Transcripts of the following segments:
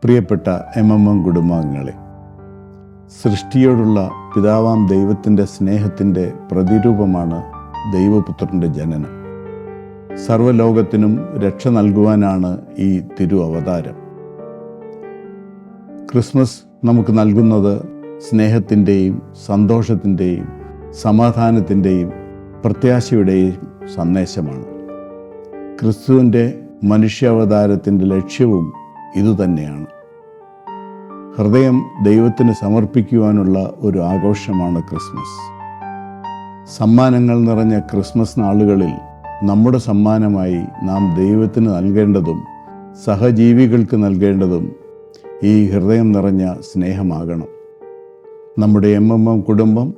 പ്രിയപ്പെട്ട MMM കുടുംബാംഗങ്ങളെ, സൃഷ്ടിയോടുള്ള പിതാവാം ദൈവത്തിൻ്റെ സ്നേഹത്തിൻ്റെ പ്രതിരൂപമാണ് ദൈവപുത്രൻ്റെ ജനനം. സർവ്വലോകത്തിനും രക്ഷ നൽകുവാനാണ് ഈ തിരു അവതാരം. ക്രിസ്മസ് നമുക്ക് നൽകുന്നത് സ്നേഹത്തിൻ്റെയും സന്തോഷത്തിൻ്റെയും സമാധാനത്തിൻ്റെയും പ്രത്യാശയുടെയും സന്ദേശമാണ്. ക്രിസ്തുവിൻ്റെ മനുഷ്യാവതാരത്തിൻ്റെ ലക്ഷ്യവും ഇതുതന്നെയാണ്. ഹൃദയം ദൈവത്തിന് സമർപ്പിക്കുവാനുള്ള ഒരു ആഘോഷമാണ് ക്രിസ്മസ്. സമ്മാനങ്ങൾ നിറഞ്ഞ ക്രിസ്മസ് നാളുകളിൽ നമ്മുടെ സമ്മാനമായി നാം ദൈവത്തിന് നൽകേണ്ടതും സഹജീവികൾക്ക് നൽകേണ്ടതും ഈ ഹൃദയം നിറഞ്ഞ സ്നേഹമാകണം. നമ്മുടെ MMM കുടുംബം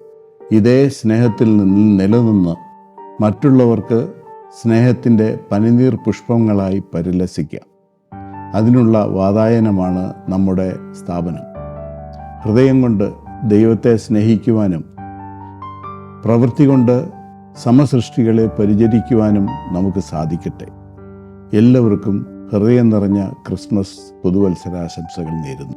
ഇതേ സ്നേഹത്തിൽ നിലനിന്ന് മറ്റുള്ളവർക്ക് സ്നേഹത്തിൻ്റെ പനിനീർ പുഷ്പങ്ങളായി പരിലസിക്കാം. അതിനുള്ള വാതായനമാണ് നമ്മുടെ സ്ഥാപനം. ഹൃദയം കൊണ്ട് ദൈവത്തെ സ്നേഹിക്കുവാനും പ്രവൃത്തി കൊണ്ട് സമസൃഷ്ടികളെ പരിചരിക്കുവാനും നമുക്ക് സാധിക്കട്ടെ. എല്ലാവർക്കും ഹൃദയം നിറഞ്ഞ ക്രിസ്മസ് പുതുവത്സരാശംസകൾ നേരുന്നു.